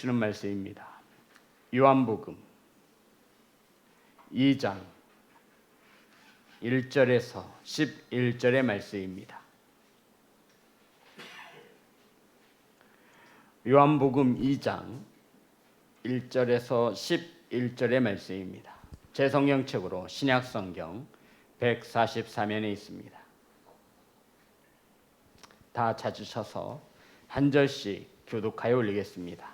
주시는 말씀입니다. 요한복음 2장 1절에서 11절의 말씀입니다. 요한복음 2장 1절에서 11절의 말씀입니다. 제 성경책으로 신약성경 144면에 있습니다. 다 찾으셔서 한 절씩 교독하여 올리겠습니다.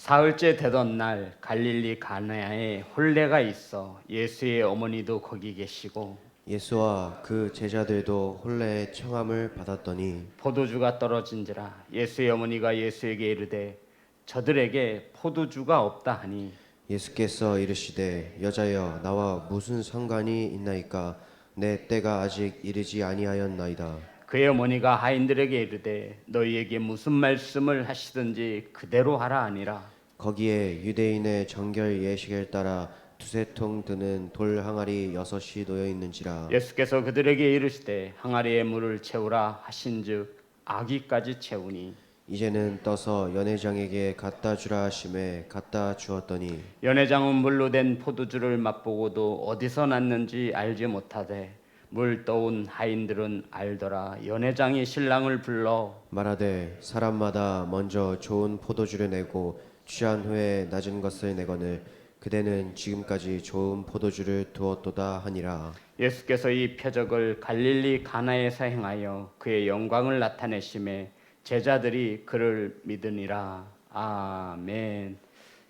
사흘째 되던 날 갈릴리 가나에 혼례가 있어 예수의 어머니도 거기 계시고 예수와 그 제자들도 혼례의 청함을 받았더니 포도주가 떨어진지라 예수의 어머니가 예수에게 이르되 저들에게 포도주가 없다 하니 예수께서 이르시되 여자여 나와 무슨 상관이 있나이까 내 때가 아직 이르지 아니하였나이다. 그의 어머니가 하인들에게 이르되 너희에게 무슨 말씀을 하시든지 그대로 하라 하니라. 거기에 유대인의 정결 예식을 따라 두세 통 드는 돌 항아리 6이 놓여 있는지라. 예수께서 그들에게 이르시되 항아리에 물을 채우라 하신즉 아기까지 채우니 이제는 떠서 연회장에게 갖다 주라 하심에 갖다 주었더니 연회장은 물로 된 포도주를 맛보고도 어디서 났는지 알지 못하되 물 떠온 하인들은 알더라. 연회장이 신랑을 불러 말하되 사람마다 먼저 좋은 포도주를 내고 취한 후에 낮은 것을 내거늘 그대는 지금까지 좋은 포도주를 두었도다 하니라. 예수께서 이 표적을 갈릴리 가나에서 행하여 그의 영광을 나타내심에 제자들이 그를 믿으니라. 아멘.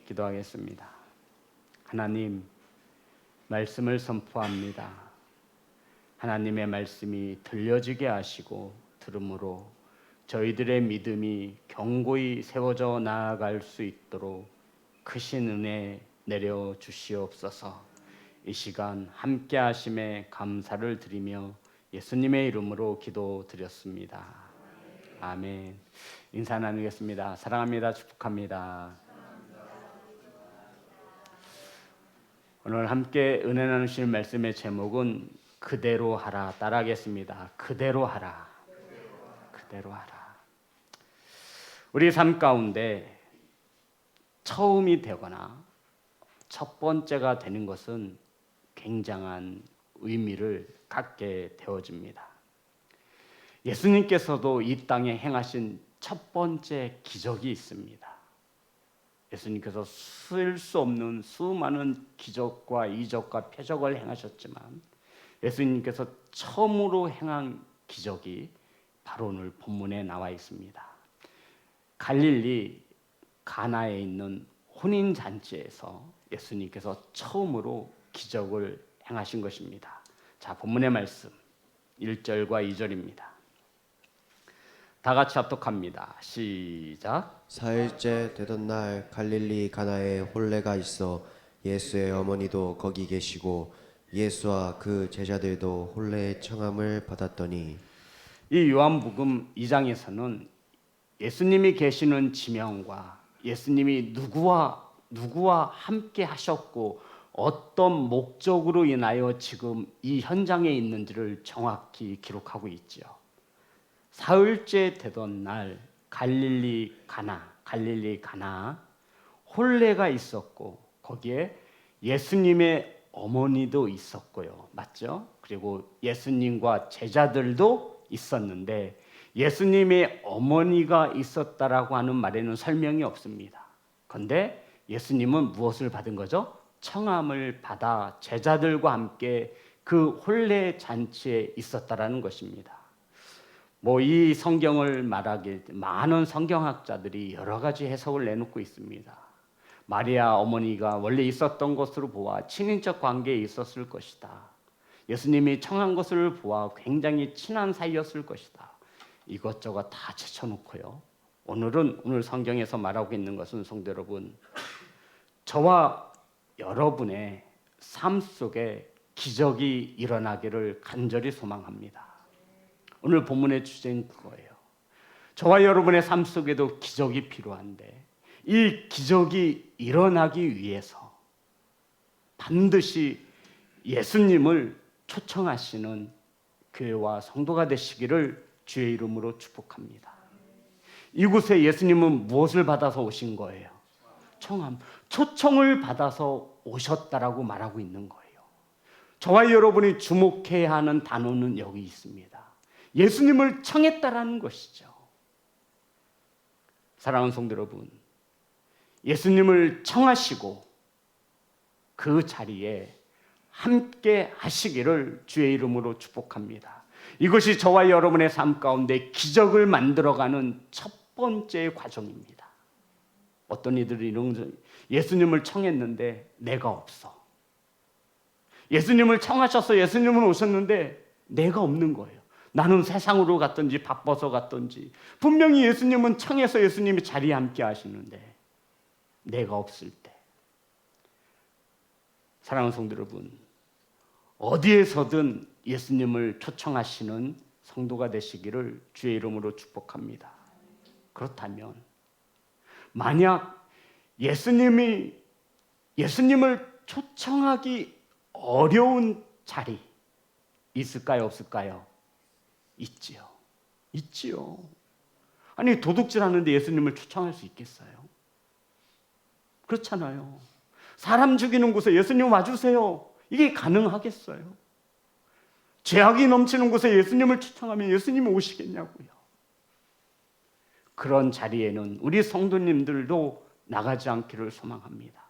기도하겠습니다. 하나님, 말씀을 선포합니다. 하나님의 말씀이 들려지게 하시고 들음으로 저희들의 믿음이 견고히 세워져 나아갈 수 있도록 크신 은혜 내려 주시옵소서. 이 시간 함께 하심에 감사를 드리며 예수님의 이름으로 기도드렸습니다. 아멘. 인사 나누겠습니다. 사랑합니다. 축복합니다. 오늘 함께 은혜 나누실 말씀의 제목은 그대로 하라. 따라하겠습니다. 그대로 하라. 그대로 하라. 우리 삶 가운데 처음이 되거나 첫 번째가 되는 것은 굉장한 의미를 갖게 되어집니다. 예수님께서도 이 땅에 행하신 첫 번째 기적이 있습니다. 예수님께서 쓸 수 없는 수많은 기적과 이적과 표적을 행하셨지만 예수님께서 처음으로 행한 기적이 바로 오늘 본문에 나와 있습니다. 갈릴리 가나에 있는 혼인잔치에서 예수님께서 처음으로 기적을 행하신 것입니다. 자, 본문의 말씀 1절과 2절입니다. 다 같이 합독합니다. 시작. 사흘째 되던 날 갈릴리 가나에 혼례가 있어 예수의 어머니도 거기 계시고 예수와 그 제자들도 혼례의 청함을 받았더니 이 요한복음 2장에서는 예수님이 계시는 지명과 예수님이 누구와 함께 하셨고 어떤 목적으로 인하여 지금 이 현장에 있는지를 정확히 기록하고 있죠. 사흘째 되던 날 갈릴리 가나 혼례가 있었고 거기에 예수님의 어머니도 있었고요. 맞죠? 그리고 예수님과 제자들도 있었는데 예수님의 어머니가 있었다라고 하는 말에는 설명이 없습니다. 그런데 예수님은 무엇을 받은 거죠? 청함을 받아 제자들과 함께 그 혼례 잔치에 있었다라는 것입니다. 이 성경을 말하기 많은 성경학자들이 여러 가지 해석을 내놓고 있습니다. 마리아 어머니가 원래 있었던 것으로 보아 친인척 관계에 있었을 것이다. 예수님이 청한 것을 보아 굉장히 친한 사이였을 것이다. 이것저것 다 제쳐놓고요. 오늘 성경에서 말하고 있는 것은 성도 여러분, 저와 여러분의 삶 속에 기적이 일어나기를 간절히 소망합니다. 오늘 본문의 주제는 그거예요. 저와 여러분의 삶 속에도 기적이 필요한데 이 기적이 일어나기 위해서 반드시 예수님을 초청하시는 교회와 성도가 되시기를 주의 이름으로 축복합니다. 이곳에 예수님은 무엇을 받아서 오신 거예요? 청함, 초청을 받아서 오셨다라고 말하고 있는 거예요. 저와 여러분이 주목해야 하는 단어는 여기 있습니다. 예수님을 청했다라는 것이죠. 사랑하는 성도 여러분, 예수님을 청하시고 그 자리에 함께 하시기를 주의 이름으로 축복합니다. 이것이 저와 여러분의 삶 가운데 기적을 만들어가는 첫 번째 과정입니다. 어떤 이들이 이런 예수님을 청했는데 내가 없어. 예수님을 청하셔서 예수님은 오셨는데 내가 없는 거예요. 나는 세상으로 갔든지 바빠서 갔든지 분명히 예수님은 청해서 예수님이 자리에 함께 하시는데 내가 없을 때 사랑하는 성도 여러분, 어디에서든 예수님을 초청하시는 성도가 되시기를 주의 이름으로 축복합니다. 그렇다면 만약 예수님을 초청하기 어려운 자리 있을까요? 없을까요? 있지요. 아니 도둑질하는데 예수님을 초청할 수 있겠어요? 그렇잖아요. 사람 죽이는 곳에 예수님 와주세요. 이게 가능하겠어요? 죄악이 넘치는 곳에 예수님을 초청하면 예수님이 오시겠냐고요. 그런 자리에는 우리 성도님들도 나가지 않기를 소망합니다.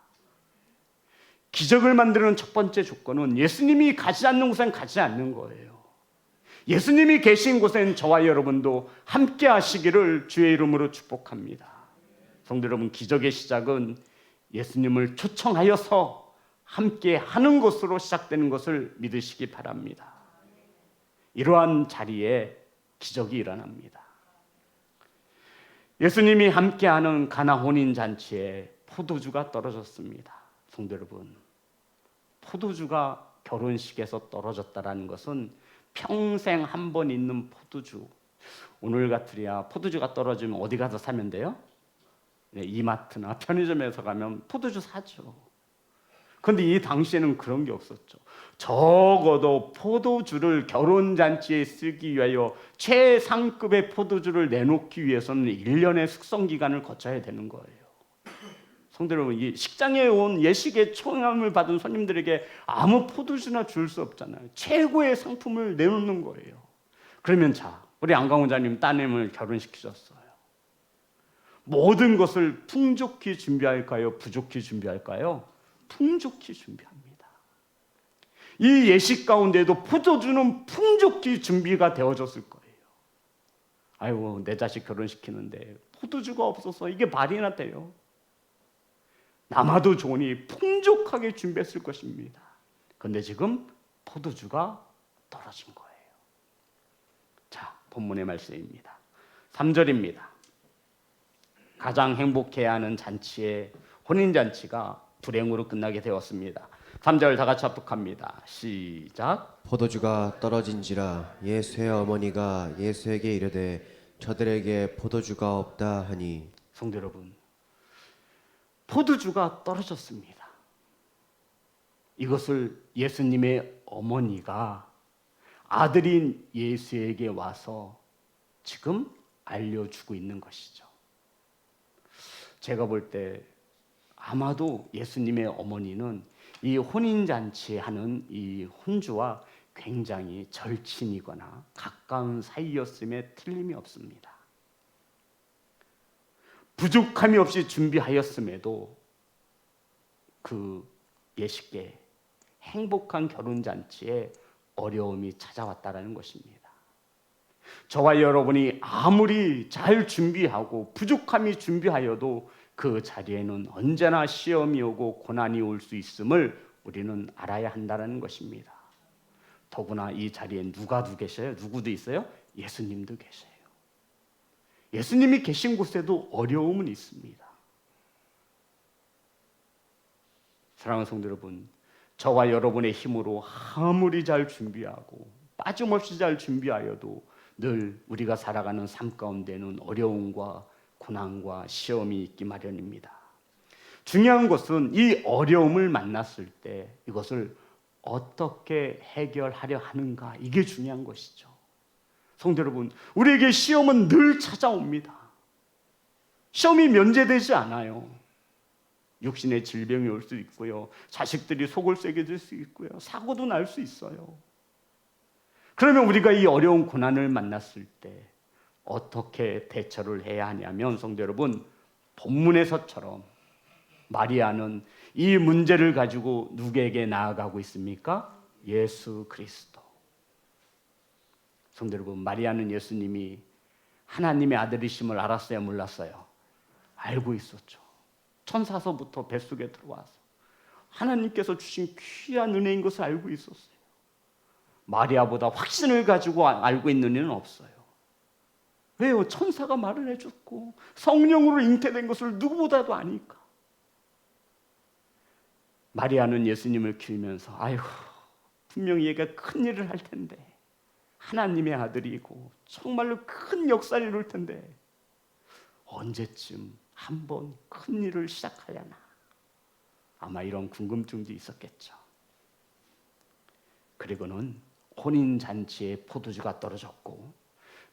기적을 만드는 첫 번째 조건은 예수님이 가지 않는 곳엔 가지 않는 거예요. 예수님이 계신 곳엔 저와 여러분도 함께 하시기를 주의 이름으로 축복합니다. 성도 여러분, 기적의 시작은 예수님을 초청하여서 함께 하는 것으로 시작되는 것을 믿으시기 바랍니다. 이러한 자리에 기적이 일어납니다. 예수님이 함께하는 가나 혼인잔치에 포도주가 떨어졌습니다. 성도 여러분, 포도주가 결혼식에서 떨어졌다는 것은 평생 한 번 있는 포도주, 오늘 같으랴 포도주가 떨어지면 어디 가서 사면 돼요? 네, 이마트나 편의점에서 가면 포도주 사죠. 그런데 이 당시에는 그런 게 없었죠. 적어도 포도주를 결혼잔치에 쓰기 위하여 최상급의 포도주를 내놓기 위해서는 1년의 숙성기간을 거쳐야 되는 거예요. 성도 여러분, 이 식장에 온 예식에 초청함을 받은 손님들에게 아무 포도주나 줄 수 없잖아요. 최고의 상품을 내놓는 거예요. 그러면 자, 우리 안강원장님 따님을 결혼시키셨어요. 모든 것을 풍족히 준비할까요? 부족히 준비할까요? 풍족히 준비합니다. 이 예식 가운데도 포도주는 풍족히 준비가 되어졌을 거예요. 아이고, 내 자식 결혼시키는데 포도주가 없어서 이게 말이나 돼요. 남아도 좋으니 풍족하게 준비했을 것입니다. 그런데 지금 포도주가 떨어진 거예요. 자, 본문의 말씀입니다. 3절입니다. 가장 행복해야 하는 잔치의 혼인잔치가 불행으로 끝나게 되었습니다. 3절 다 같이 합독합니다. 시작. 포도주가 떨어진지라 예수의 어머니가 예수에게 이르되 저들에게 포도주가 없다 하니. 성도 여러분, 포도주가 떨어졌습니다. 이것을 예수님의 어머니가 아들인 예수에게 와서 지금 알려주고 있는 것이죠. 제가 볼 때 아마도 예수님의 어머니는 이 혼인잔치 하는 이 혼주와 굉장히 절친이거나 가까운 사이였음에 틀림이 없습니다. 부족함이 없이 준비하였음에도 그 예식계 행복한 결혼잔치에 어려움이 찾아왔다는 것입니다. 저와 여러분이 아무리 잘 준비하고 부족함이 준비하여도 그 자리에는 언제나 시험이 오고 고난이 올 수 있음을 우리는 알아야 한다는 것입니다. 더구나 이 자리에 누가 계셔요? 누구도 있어요? 예수님도 계셔요. 예수님이 계신 곳에도 어려움은 있습니다. 사랑하는 성도 여러분, 저와 여러분의 힘으로 아무리 잘 준비하고 빠짐없이 잘 준비하여도 늘 우리가 살아가는 삶 가운데는 어려움과 고난과 시험이 있기 마련입니다. 중요한 것은 이 어려움을 만났을 때 이것을 어떻게 해결하려 하는가, 이게 중요한 것이죠. 성도 여러분, 우리에게 시험은 늘 찾아옵니다. 시험이 면제되지 않아요. 육신의 질병이 올 수 있고요. 자식들이 속을 세게 될 수 있고요. 사고도 날 수 있어요. 그러면 우리가 이 어려운 고난을 만났을 때 어떻게 대처를 해야 하냐면, 성도 여러분, 본문에서처럼 마리아는 이 문제를 가지고 누구에게 나아가고 있습니까? 예수 그리스도. 성도 여러분, 마리아는 예수님이 하나님의 아들이심을 알았어요, 몰랐어요? 알고 있었죠. 천사서부터 뱃속에 들어와서 하나님께서 주신 귀한 은혜인 것을 알고 있었어요. 마리아보다 확신을 가지고 알고 있는 이는 없어요. 왜요? 천사가 말을 해줬고 성령으로 잉태된 것을 누구보다도 아니까. 마리아는 예수님을 키우면서 아이고, 분명히 얘가 큰 일을 할 텐데, 하나님의 아들이고 정말로 큰 역사를 이룰 텐데 언제쯤 한번 큰 일을 시작하려나, 아마 이런 궁금증도 있었겠죠. 그리고는 혼인잔치에 포도주가 떨어졌고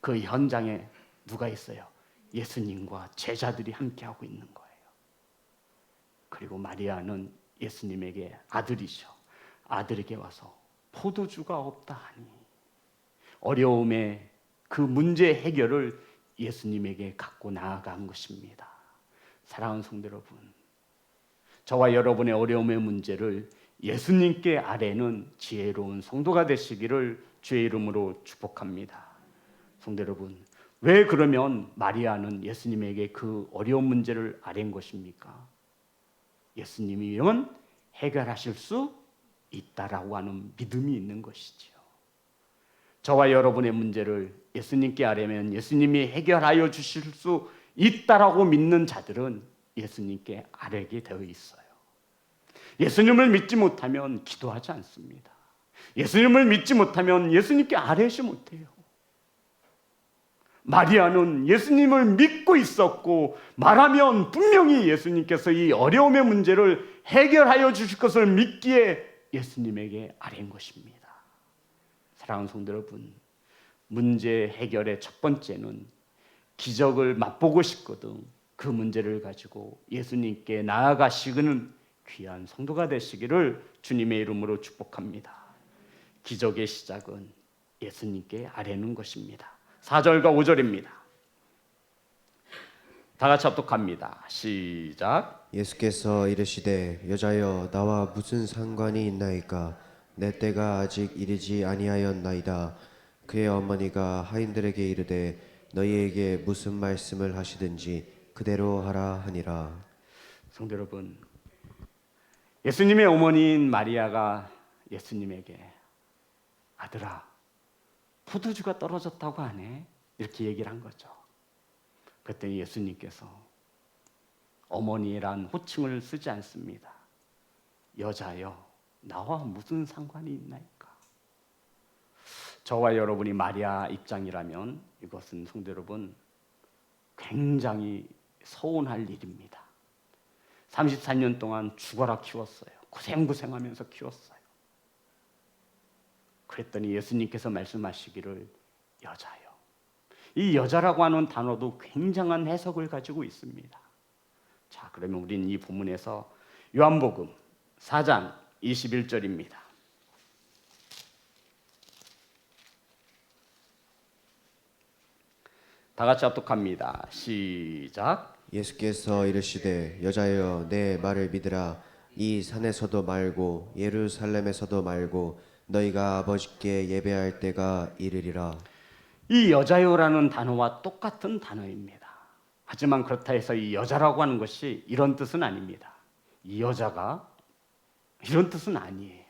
그 현장에 누가 있어요? 예수님과 제자들이 함께하고 있는 거예요. 그리고 마리아는 예수님에게 아들이죠. 아들에게 와서 포도주가 없다 하니 어려움의 그 문제 해결을 예수님에게 갖고 나아간 것입니다. 사랑하는 성도 여러분, 저와 여러분의 어려움의 문제를 예수님께 아뢰는 지혜로운 성도가 되시기를 주의 이름으로 축복합니다. 성도 여러분, 왜 그러면 마리아는 예수님에게 그 어려운 문제를 아뢰는 것입니까? 예수님이면 해결하실 수 있다라고 하는 믿음이 있는 것이지요. 저와 여러분의 문제를 예수님께 아뢰면 예수님이 해결하여 주실 수 있다라고 믿는 자들은 예수님께 아뢰게 되어 있어요. 예수님을 믿지 못하면 기도하지 않습니다. 예수님을 믿지 못하면 예수님께 아뢰지 못해요. 마리아는 예수님을 믿고 있었고 말하면 분명히 예수님께서 이 어려움의 문제를 해결하여 주실 것을 믿기에 예수님에게 아뢰는 것입니다. 사랑하는 성도 여러분, 문제 해결의 첫 번째는 기적을 맛보고 싶거든 그 문제를 가지고 예수님께 나아가시는 귀한 성도가 되시기를 주님의 이름으로 축복합니다. 기적의 시작은 예수님께 아뢰는 것입니다. 4절과 5절입니다. 다 같이 합독합니다. 시작. 예수께서 이르시되 여자여 나와 무슨 상관이 있나이까? 내 때가 아직 이르지 아니하였나이다. 그의 어머니가 하인들에게 이르되 너희에게 무슨 말씀을 하시든지 그대로 하라 하니라. 성도 여러분, 예수님의 어머니인 마리아가 예수님에게 아들아, 포도주가 떨어졌다고 하네, 이렇게 얘기를 한 거죠. 그때 예수님께서 어머니란 호칭을 쓰지 않습니다. 여자여 나와 무슨 상관이 있나이까? 저와 여러분이 마리아 입장이라면 이것은 성도 여러분 굉장히 서운할 일입니다. 34년 동안 죽어라 키웠어요. 고생하면서 키웠어요. 그랬더니 예수님께서 말씀하시기를 여자요. 이 여자라고 하는 단어도 굉장한 해석을 가지고 있습니다. 자, 그러면 우리는 이 본문에서 요한복음 4장 21절입니다. 다 같이 합독합니다. 시작. 예수께서 이르시되 여자여 내 말을 믿으라. 이 산에서도 말고 예루살렘에서도 말고 너희가 아버지께 예배할 때가 이르리라. 이 여자요라는 단어와 똑같은 단어입니다. 하지만 그렇다 해서 이 여자라고 하는 것이 이런 뜻은 아닙니다. 이 여자가 이런 뜻은 아니에요.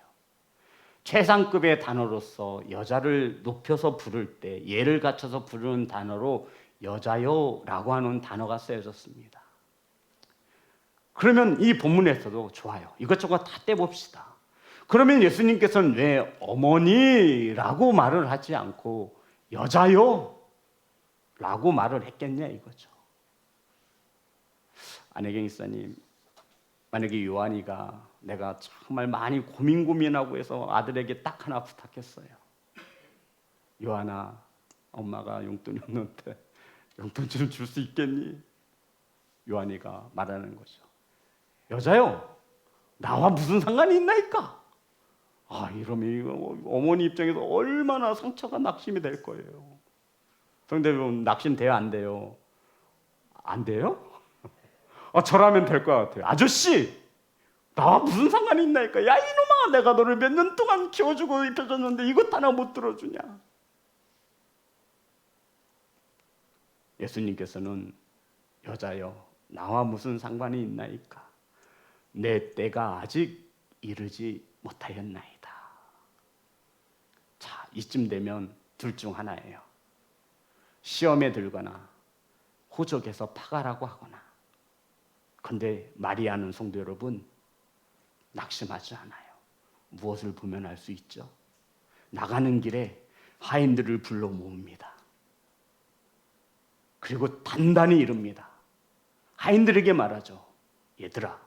최상급의 단어로서 여자를 높여서 부를 때 예를 갖춰서 부르는 단어로 여자요라고 하는 단어가 쓰여졌습니다. 그러면 이 본문에서도 좋아요. 이것저것 다 떼봅시다. 그러면 예수님께서는 왜 어머니라고 말을 하지 않고 여자요 라고 말을 했겠냐 이거죠. 안혜경 이사님, 만약에 요한이가 내가 정말 많이 고민하고 해서 아들에게 딱 하나 부탁했어요. 요한아, 엄마가 용돈이 없는데 용돈 좀 줄 수 있겠니? 요한이가 말하는 거죠. 여자요, 나와 무슨 상관이 있나이까? 이러면 어머니 입장에서 얼마나 상처가 낙심이 될 거예요. 그런데 낙심돼요, 안 돼요? 안 돼요? 저라면 될 것 같아요. 아저씨, 나와 무슨 상관이 있나이까? 야 이놈아, 내가 너를 몇 년 동안 키워주고 입혀줬는데 이것 하나 못 들어주냐? 예수님께서는 여자여, 나와 무슨 상관이 있나이까? 내 때가 아직 이르지 못하였나이다. 자, 이쯤 되면 둘 중 하나예요. 시험에 들거나 호적에서 파가라고 하거나. 그런데 마리아는 성도 여러분, 낙심하지 않아요. 무엇을 보면 알 수 있죠? 나가는 길에 하인들을 불러 모읍니다. 그리고 단단히 이릅니다. 하인들에게 말하죠. 얘들아,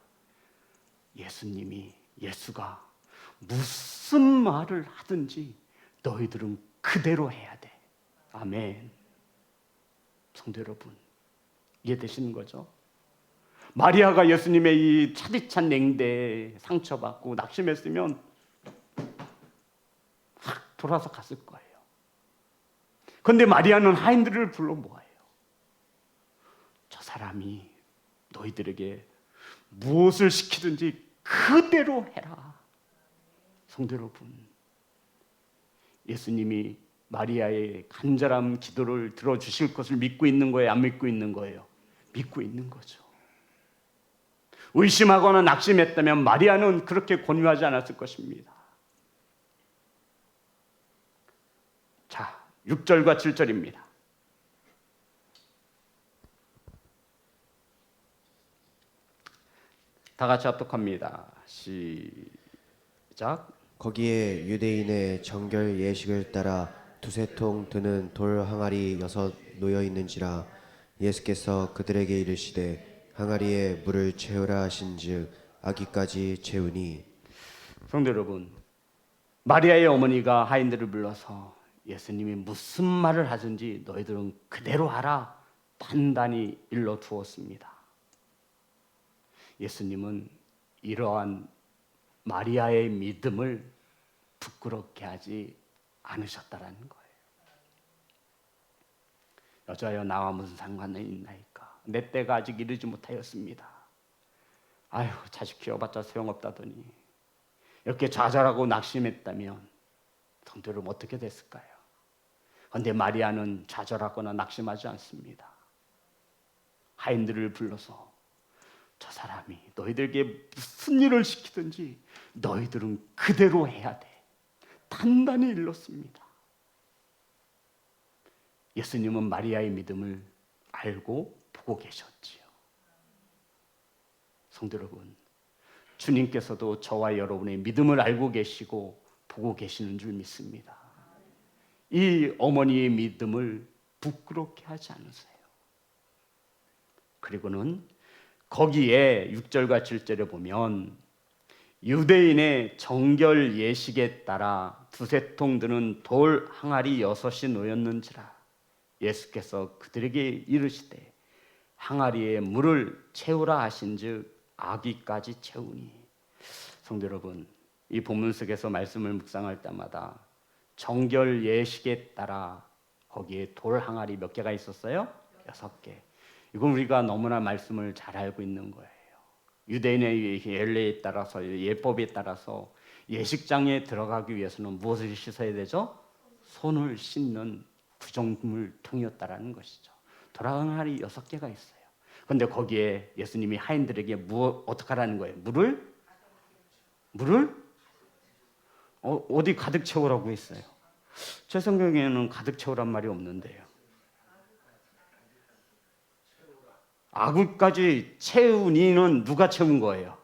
예수가 무슨 말을 하든지 너희들은 그대로 해야 돼. 아멘. 성도 여러분, 이해되시는 거죠? 마리아가 예수님의 이 차디찬 냉대에 상처받고 낙심했으면 확 돌아서 갔을 거예요. 그런데 마리아는 하인들을 불러 모아요. 저 사람이 너희들에게 무엇을 시키든지 그대로 해라. 성도 여러분, 예수님이 마리아의 간절한 기도를 들어주실 것을 믿고 있는 거예요? 안 믿고 있는 거예요? 믿고 있는 거죠. 의심하거나 낙심했다면 마리아는 그렇게 권유하지 않았을 것입니다. 자, 6절과 7절입니다. 다 같이 합독합니다. 시작. 거기에 유대인의 정결 예식을 따라 두세 통 드는 돌 항아리 6 놓여 있는지라. 예수께서 그들에게 이르시되 항아리에 물을 채우라 하신즉 아기까지 채우니. 성도 여러분, 마리아의 어머니가 하인들을 불러서 예수님이 무슨 말을 하든지 너희들은 그대로 하라 단단히 일러 두었습니다. 예수님은 이러한 마리아의 믿음을 부끄럽게 하지 않으셨다라는 거예요. 여자여, 나와 무슨 상관이 있나이까? 내 때가 아직 이르지 못하였습니다. 아유, 자식 키워봤자 소용없다더니 이렇게 좌절하고 낙심했다면 성도 여러분 어떻게 됐을까요? 그런데 마리아는 좌절하거나 낙심하지 않습니다. 하인들을 불러서 저 사람이 너희들에게 무슨 일을 시키든지 너희들은 그대로 해야 돼. 단단히 일렀습니다. 예수님은 마리아의 믿음을 알고 보고 계셨지요. 성도 여러분, 주님께서도 저와 여러분의 믿음을 알고 계시고 보고 계시는 줄 믿습니다. 이 어머니의 믿음을 부끄럽게 하지 않으세요. 그리고는 거기에 6절과 7절에 보면 유대인의 정결 예식에 따라 두세 통 드는 돌 항아리 6이 놓였는지라. 예수께서 그들에게 이르시되 항아리에 물을 채우라 하신즉 아기까지 채우니. 성도 여러분, 이 본문 속에서 말씀을 묵상할 때마다 정결 예식에 따라 거기에 돌 항아리 몇 개가 있었어요? 6개. 이건 우리가 너무나 말씀을 잘 알고 있는 거예요. 유대인의 예례에 따라서, 예법에 따라서 예식장에 들어가기 위해서는 무엇을 씻어야 되죠? 손을 씻는 구정물 통이었다라는 것이죠. 돌 항아리 6개가 있어요. 그런데 거기에 예수님이 하인들에게 어떻게 하라는 거예요? 물을 어디 가득 채우라고 했어요? 제 성경에는 가득 채우란 말이 없는데요. 아구까지 채우니는 누가 채운 거예요?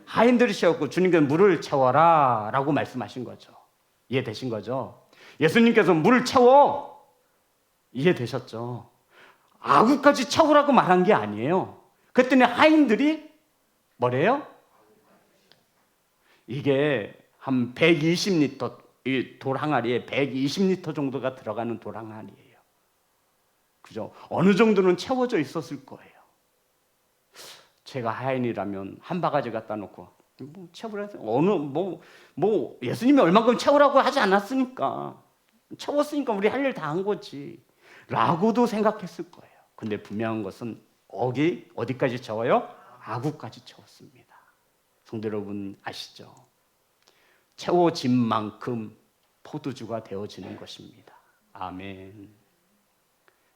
하인들이 채웠고 주님께서 물을 채워라 라고 말씀하신 거죠. 이해되신 거죠? 예수님께서 물을 채워. 이해되셨죠? 아구까지 채우라고 말한 게 아니에요. 그랬더니 하인들이 뭐래요? 이게 한 120리터, 이 돌 항아리에 120리터 정도가 들어가는 돌 항아리예요. 그죠? 어느 정도는 채워져 있었을 거예요. 제가 하인이라면 한 바가지 갖다 놓고 뭐 채우라 어느 뭐 예수님이 얼만큼 채우라고 하지 않았으니까 채웠으니까 우리 할 일 다 한 거지 라고도 생각했을 거예요. 근데 분명한 것은 어디까지 채워요? 아구까지 채웠습니다. 성도 여러분 아시죠? 채워진 만큼 포도주가 되어지는 것입니다. 아멘.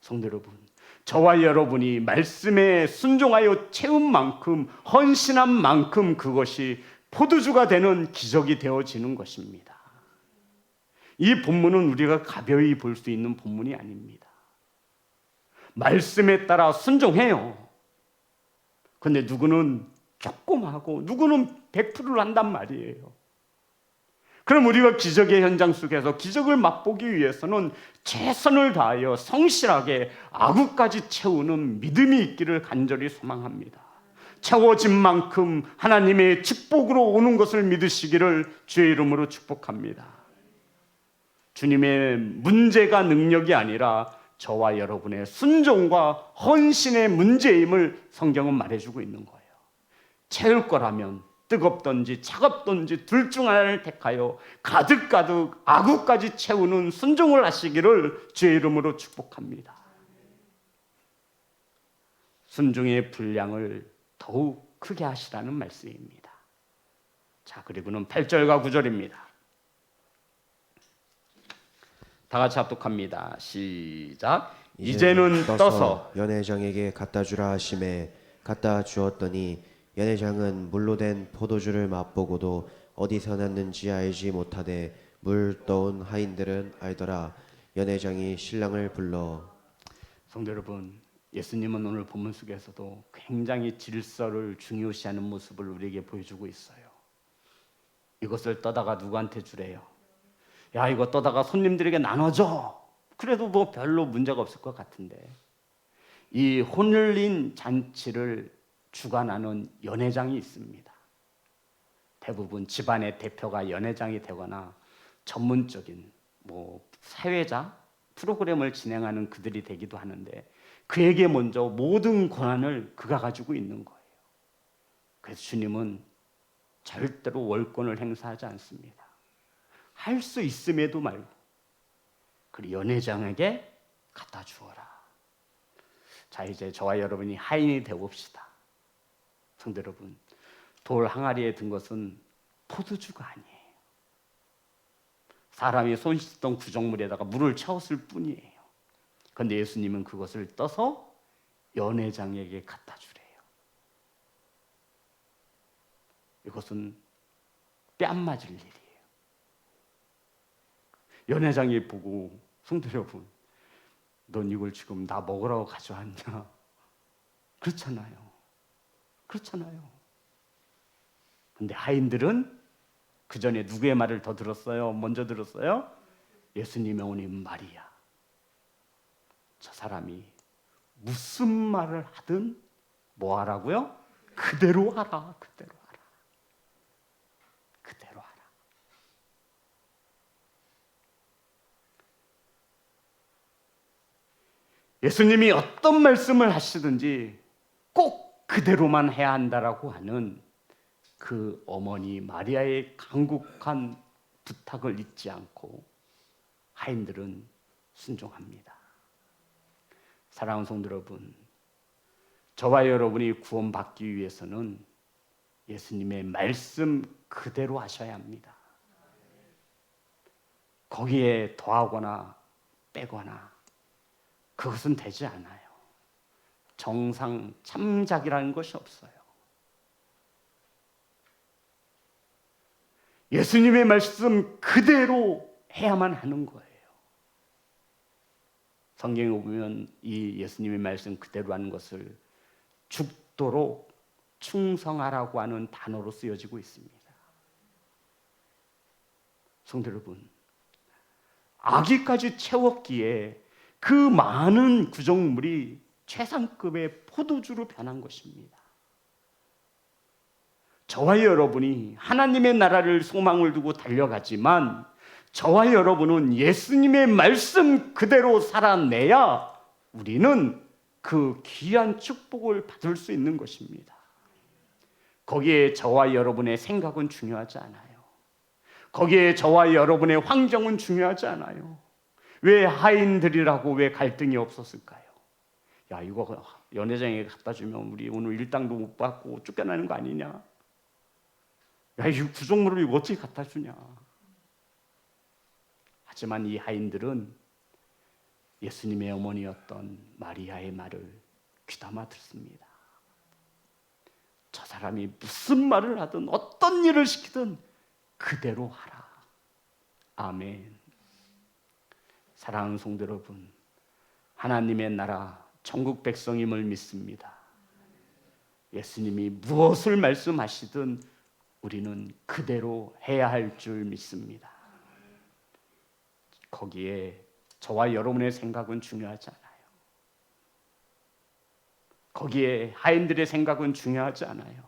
성도 여러분, 저와 여러분이 말씀에 순종하여 채운 만큼, 헌신한 만큼 그것이 포도주가 되는 기적이 되어지는 것입니다. 이 본문은 우리가 가벼이 볼 수 있는 본문이 아닙니다. 말씀에 따라 순종해요. 근데 누구는 조금 하고 누구는 100%를 한단 말이에요. 그럼 우리가 기적의 현장 속에서 기적을 맛보기 위해서는 최선을 다하여 성실하게 아구까지 채우는 믿음이 있기를 간절히 소망합니다. 채워진 만큼 하나님의 축복으로 오는 것을 믿으시기를 주의 이름으로 축복합니다. 주님의 문제가 능력이 아니라 저와 여러분의 순종과 헌신의 문제임을 성경은 말해주고 있는 거예요. 채울 거라면 뜨겁든지 차갑든지 둘 중 하나를 택하여 가득 아구까지 채우는 순종을 하시기를 주의 이름으로 축복합니다. 순종의 분량을 더욱 크게 하시라는 말씀입니다. 자, 그리고는 8절과 9절입니다. 다 같이 합독합니다. 시작. 이제는 떠서 연회장에게 갖다 주라 하심에 갖다 주었더니 연회장은 물로 된 포도주를 맛보고도 어디서 났는지 알지 못하되 물 떠온 하인들은 알더라. 연회장이 신랑을 불러. 성도 여러분, 예수님은 오늘 본문 속에서도 굉장히 질서를 중요시하는 모습을 우리에게 보여주고 있어요. 이것을 떠다가 누구한테 주래요? 야, 이거 떠다가 손님들에게 나눠줘. 그래도 뭐 별로 문제가 없을 것 같은데 이 혼혈린 잔치를 주관하는 연회장이 있습니다. 대부분 집안의 대표가 연회장이 되거나 전문적인 뭐 사회자 프로그램을 진행하는 그들이 되기도 하는데 그에게 먼저 모든 권한을 그가 가지고 있는 거예요. 그래서 주님은 절대로 월권을 행사하지 않습니다. 할 수 있음에도 말고 그 연회장에게 갖다 주어라. 자, 이제 저와 여러분이 하인이 되봅시다. 성도 여러분, 돌 항아리에 든 것은 포도주가 아니에요. 사람이 손 씻던 구정물에다가 물을 채웠을 뿐이에요. 그런데 예수님은 그것을 떠서 연회장에게 갖다 주래요. 이것은 뺨 맞을 일이에요. 연회장이 보고 성도 여러분, 넌 이걸 지금 나 먹으라고 가져왔냐? 그렇잖아요. 근데 하인들은 그 전에 누구의 말을 더 들었어요? 먼저 들었어요? 예수님의 어머님 마리아. 저 사람이 무슨 말을 하든 뭐 하라고요? 그대로 하라. 예수님이 어떤 말씀을 하시든지 꼭 그대로만 해야 한다라고 하는 그 어머니 마리아의 간곡한 부탁을 잊지 않고 하인들은 순종합니다. 사랑하는 성도 여러분, 저와 여러분이 구원받기 위해서는 예수님의 말씀 그대로 하셔야 합니다. 거기에 더하거나 빼거나 그것은 되지 않아요. 정상 참작이라는 것이 없어요. 예수님의 말씀 그대로 해야만 하는 거예요. 성경에 보면 이 예수님의 말씀 그대로 하는 것을 죽도록 충성하라고 하는 단어로 쓰여지고 있습니다. 성도 여러분, 아기까지 채웠기에 그 많은 구정물이 최상급의 포도주로 변한 것입니다. 저와 여러분이 하나님의 나라를 소망을 두고 달려가지만 저와 여러분은 예수님의 말씀 그대로 살아내야 우리는 그 귀한 축복을 받을 수 있는 것입니다. 거기에 저와 여러분의 생각은 중요하지 않아요. 거기에 저와 여러분의 환경은 중요하지 않아요. 왜 하인들이라고 왜 갈등이 없었을까요? 야, 이거 연회장에 갖다 주면 우리 오늘 일당도 못 받고 쫓겨나는 거 아니냐? 야, 이 구속물을 이거 어떻게 갖다 주냐? 하지만 이 하인들은 예수님의 어머니였던 마리아의 말을 귀담아 듣습니다. 저 사람이 무슨 말을 하든 어떤 일을 시키든 그대로 하라. 아멘. 사랑하는 성도 여러분, 하나님의 나라 천국 백성임을 믿습니다. 예수님이 무엇을 말씀하시든 우리는 그대로 해야 할 줄 믿습니다. 거기에 저와 여러분의 생각은 중요하지 않아요. 거기에 하인들의 생각은 중요하지 않아요.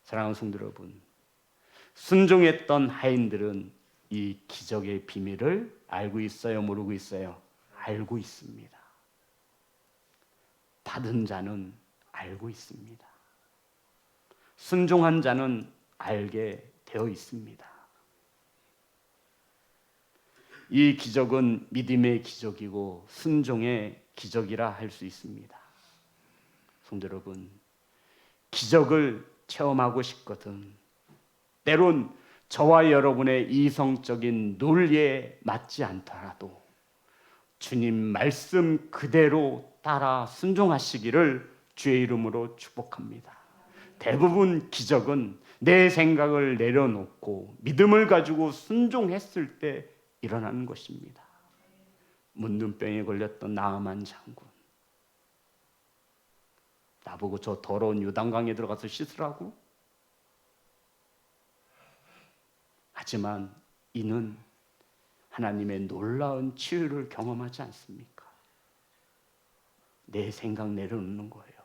사랑하는 성도 여러분, 순종했던 하인들은 이 기적의 비밀을 알고 있어요? 모르고 있어요? 알고 있습니다. 받은 자는 알고 있습니다. 순종한 자는 알게 되어 있습니다. 이 기적은 믿음의 기적이고 순종의 기적이라 할 수 있습니다. 성도 여러분, 기적을 체험하고 싶거든 때론 저와 여러분의 이성적인 논리에 맞지 않더라도 주님 말씀 그대로 따라 순종하시기를 주의 이름으로 축복합니다. 대부분 기적은 내 생각을 내려놓고 믿음을 가지고 순종했을 때 일어나는 것입니다. 문둥병에 걸렸던 나아만 장군, 나보고 저 더러운 요단강에 들어가서 씻으라고? 하지만 이는 하나님의 놀라운 치유를 경험하지 않습니까? 내 생각 내려놓는 거예요.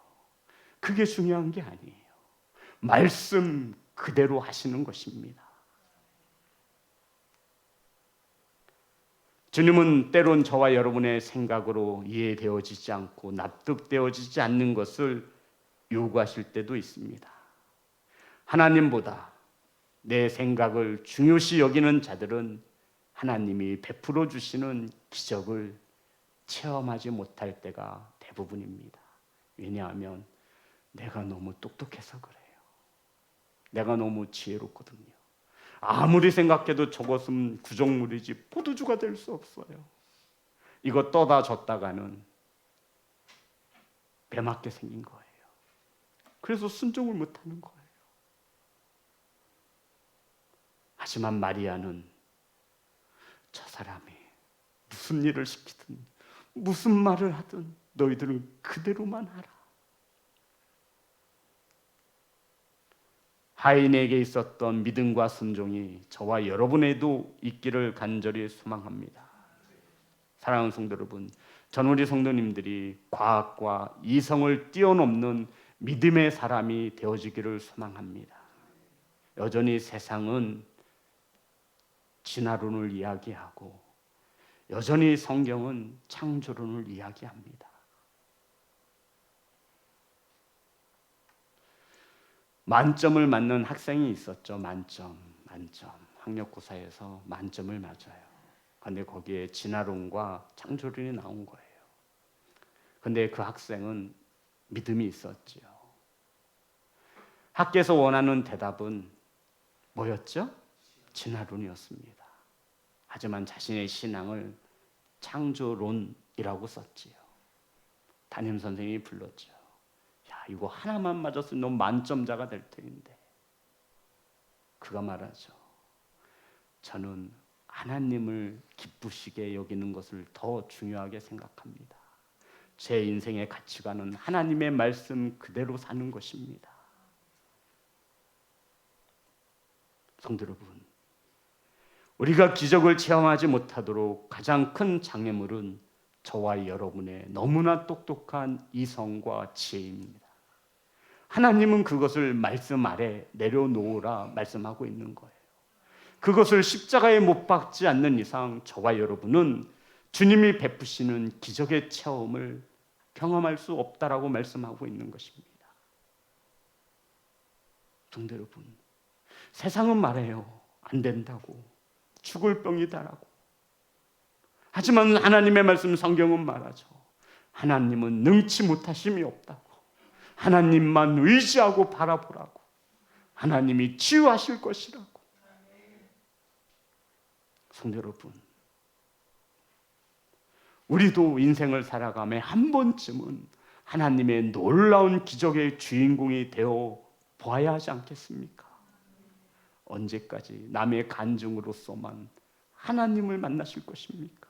그게 중요한 게 아니에요. 말씀 그대로 하시는 것입니다. 주님은 때론 저와 여러분의 생각으로 이해되어지지 않고 납득되어지지 않는 것을 요구하실 때도 있습니다. 하나님보다 내 생각을 중요시 여기는 자들은 하나님이 베풀어 주시는 기적을 체험하지 못할 때가 대부분입니다. 왜냐하면 내가 너무 똑똑해서 그래요. 내가 너무 지혜롭거든요. 아무리 생각해도 저것은 구정물이지 포도주가 될 수 없어요. 이거 떠다 줬다가는 배맞게 생긴 거예요. 그래서 순종을 못하는 거예요. 하지만 마리아는 저 사람이 무슨 일을 시키든 무슨 말을 하든 너희들은 그대로만 하라. 하인에게 있었던 믿음과 순종이 저와 여러분에도 있기를 간절히 소망합니다. 사랑하는 성도 여러분, 전 우리 성도님들이 과학과 이성을 뛰어넘는 믿음의 사람이 되어지기를 소망합니다. 여전히 세상은 진화론을 이야기하고 여전히 성경은 창조론을 이야기합니다. 만점을 맞는 학생이 있었죠. 만점. 학력고사에서 만점을 맞아요. 그런데 거기에 진화론과 창조론이 나온 거예요. 그런데 그 학생은 믿음이 있었지요. 학교에서 원하는 대답은 뭐였죠? 진화론이었습니다. 하지만 자신의 신앙을 창조론이라고 썼지요. 담임 선생님이 불렀죠. 야, 이거 하나만 맞았으면 너 만점자가 될 텐데. 그가 말하죠. 저는 하나님을 기쁘시게 여기는 것을 더 중요하게 생각합니다. 제 인생의 가치관은 하나님의 말씀 그대로 사는 것입니다. 성도 여러분, 우리가 기적을 체험하지 못하도록 가장 큰 장애물은 저와 여러분의 너무나 똑똑한 이성과 지혜입니다. 하나님은 그것을 말씀 아래 내려놓으라 말씀하고 있는 거예요. 그것을 십자가에 못 박지 않는 이상 저와 여러분은 주님이 베푸시는 기적의 체험을 경험할 수 없다라고 말씀하고 있는 것입니다. 성도 여러분, 세상은 말해요. 안 된다고. 죽을 병이다라고. 하지만 하나님의 말씀 성경은 말하죠. 하나님은 능치 못하심이 없다고. 하나님만 의지하고 바라보라고. 하나님이 치유하실 것이라고. 성도 여러분, 우리도 인생을 살아가며 한 번쯤은 하나님의 놀라운 기적의 주인공이 되어 보아야 하지 않겠습니까? 언제까지 남의 간증으로서만 하나님을 만나실 것입니까?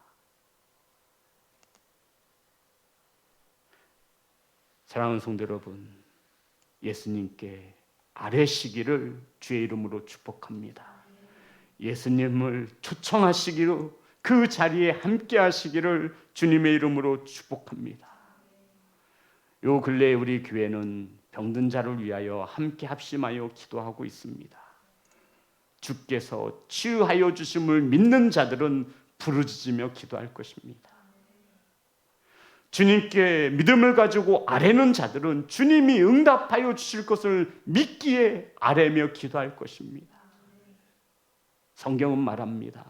사랑하는 성도 여러분, 예수님께 아뢰시기를 주의 이름으로 축복합니다. 예수님을 초청하시기로 그 자리에 함께 하시기를 주님의 이름으로 축복합니다. 요 근래에 우리 교회는 병든 자를 위하여 함께 합심하여 기도하고 있습니다. 주께서 치유하여 주심을 믿는 자들은 부르짖으며 기도할 것입니다. 주님께 믿음을 가지고 아뢰는 자들은 주님이 응답하여 주실 것을 믿기에 아뢰며 기도할 것입니다. 성경은 말합니다.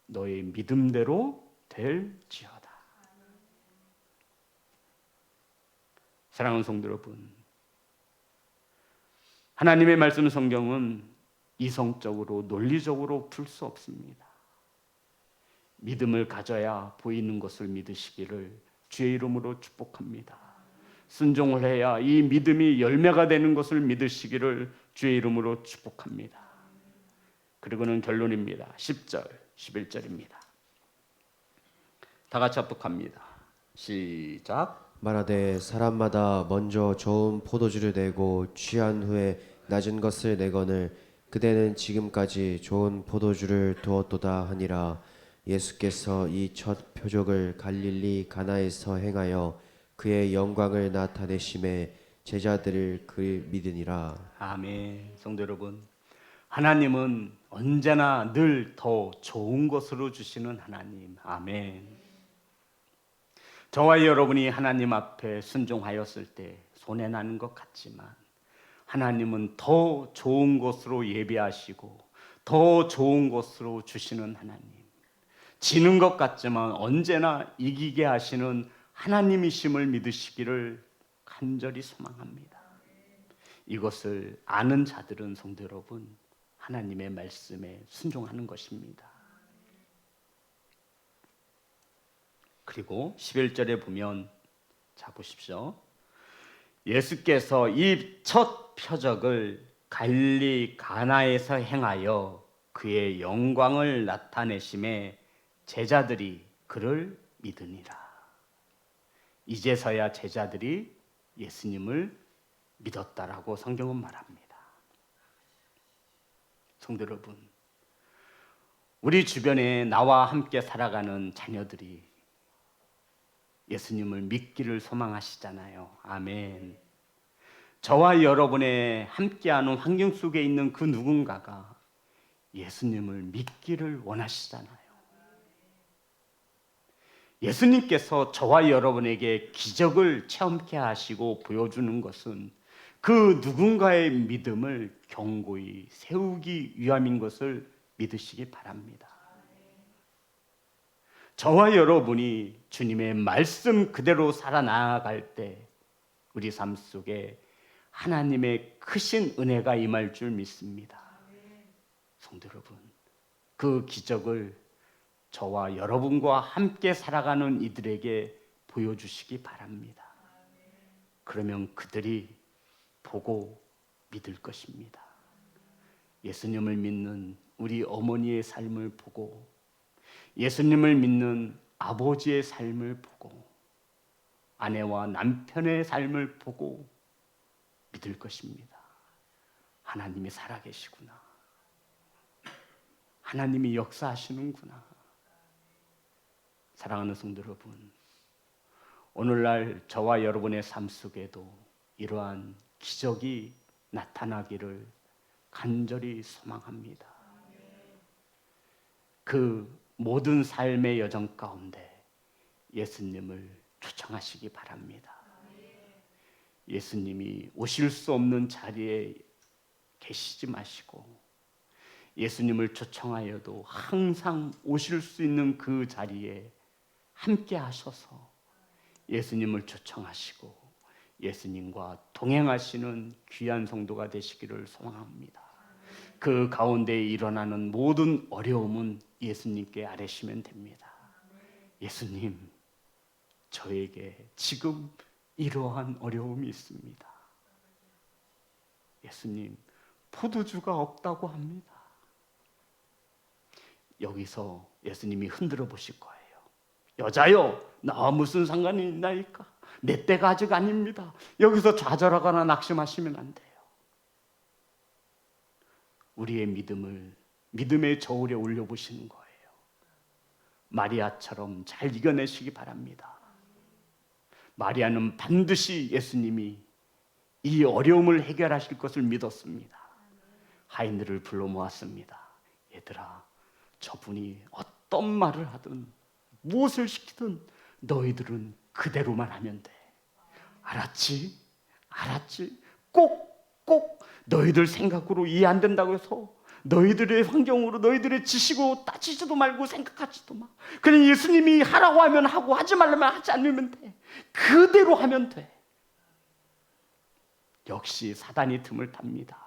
너의 믿음대로 될지어다. 사랑하는 성도 여러분, 하나님의 말씀 성경은 이성적으로 논리적으로 풀 수 없습니다. 믿음을 가져야 보이는 것을 믿으시기를 주의 이름으로 축복합니다. 순종을 해야 이 믿음이 열매가 되는 것을 믿으시기를 주의 이름으로 축복합니다. 그리고는 결론입니다. 10절, 11절입니다. 다 같이 합독합니다. 시작. 말하되 사람마다 먼저 좋은 포도주를 내고 취한 후에 낮은 것을 내거늘 그대는 지금까지 좋은 포도주를 두었도다 하니라. 예수께서 이 첫 표적을 갈릴리 가나에서 행하여 그의 영광을 나타내심에 제자들을 그 믿으니라. 아멘. 성도 여러분, 하나님은 언제나 늘 더 좋은 것으로 주시는 하나님. 아멘. 저와 여러분이 하나님 앞에 순종하였을 때 손해나는 것 같지만 하나님은 더 좋은 것으로 예비하시고 더 좋은 것으로 주시는 하나님. 지는 것 같지만 언제나 이기게 하시는 하나님이심을 믿으시기를 간절히 소망합니다. 이것을 아는 자들은 성도 여러분, 하나님의 말씀에 순종하는 것입니다. 그리고 11절에 보면, 자 보십시오. 예수께서 이 첫 표적을 갈릴리 가나에서 행하여 그의 영광을 나타내심에 제자들이 그를 믿으니라. 이제서야 제자들이 예수님을 믿었다라고 성경은 말합니다. 성도 여러분, 우리 주변에 나와 함께 살아가는 자녀들이 예수님을 믿기를 소망하시잖아요. 아멘. 저와 여러분의 함께하는 환경 속에 있는 그 누군가가 예수님을 믿기를 원하시잖아요. 예수님께서 저와 여러분에게 기적을 체험케 하시고 보여주는 것은 그 누군가의 믿음을 견고히 세우기 위함인 것을 믿으시기 바랍니다. 저와 여러분이 주님의 말씀 그대로 살아나갈 때 우리 삶 속에 하나님의 크신 은혜가 임할 줄 믿습니다. 성도 여러분, 그 기적을 저와 여러분과 함께 살아가는 이들에게 보여주시기 바랍니다. 그러면 그들이 보고 믿을 것입니다. 예수님을 믿는 우리 어머니의 삶을 보고 예수님을 믿는 아버지의 삶을 보고 아내와 남편의 삶을 보고 믿을 것입니다. 하나님이 살아계시구나. 하나님이 역사하시는구나. 사랑하는 성도 여러분, 오늘날 저와 여러분의 삶 속에도 이러한 기적이 나타나기를 간절히 소망합니다. 그 모든 삶의 여정 가운데 예수님을 초청하시기 바랍니다. 예수님이 오실 수 없는 자리에 계시지 마시고 예수님을 초청하여도 항상 오실 수 있는 그 자리에 함께 하셔서 예수님을 초청하시고 예수님과 동행하시는 귀한 성도가 되시기를 소망합니다. 그 가운데 일어나는 모든 어려움은 예수님께 아뢰시면 됩니다. 예수님, 저에게 지금 이러한 어려움이 있습니다. 예수님, 포도주가 없다고 합니다. 여기서 예수님이 흔들어 보실 거예요. 여자여, 나와 무슨 상관이 있나이까? 내 때가 아직 아닙니다. 여기서 좌절하거나 낙심하시면 안 돼요. 우리의 믿음을 믿음의 저울에 올려보시는 거예요. 마리아처럼 잘 이겨내시기 바랍니다. 마리아는 반드시 예수님이 이 어려움을 해결하실 것을 믿었습니다. 하인들을 불러 모았습니다. 얘들아, 저분이 어떤 말을 하든 무엇을 시키든 너희들은 그대로만 하면 돼. 알았지? 알았지? 꼭 너희들 생각으로 이해 안 된다고 해서 너희들의 환경으로 너희들의 지식으로 따지지도 말고 생각하지도 마. 그냥 예수님이 하라고 하면 하고 하지 말라면 하지 않으면 돼. 그대로 하면 돼. 역시 사단이 틈을 탑니다.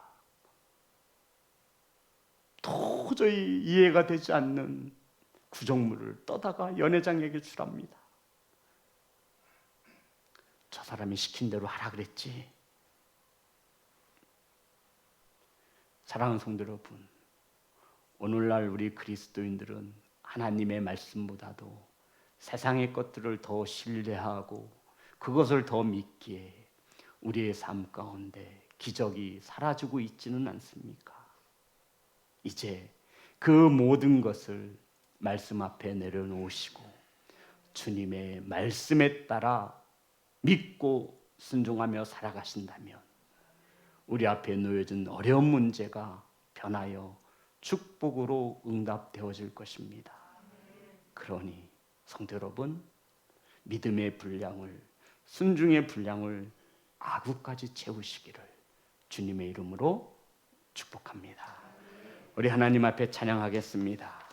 도저히 이해가 되지 않는 구정물을 떠다가 연회장에게 주랍니다. 저 사람이 시킨 대로 하라 그랬지. 사랑하는 성도 여러분, 오늘날 우리 그리스도인들은 하나님의 말씀보다도 세상의 것들을 더 신뢰하고 그것을 더 믿기에 우리의 삶 가운데 기적이 사라지고 있지는 않습니까? 이제 그 모든 것을 말씀 앞에 내려놓으시고 주님의 말씀에 따라 믿고 순종하며 살아가신다면 우리 앞에 놓여진 어려운 문제가 변하여 축복으로 응답되어질 것입니다. 그러니 성도 여러분, 믿음의 분량을, 순종의 분량을 아구까지 채우시기를 주님의 이름으로 축복합니다. 우리 하나님 앞에 찬양하겠습니다.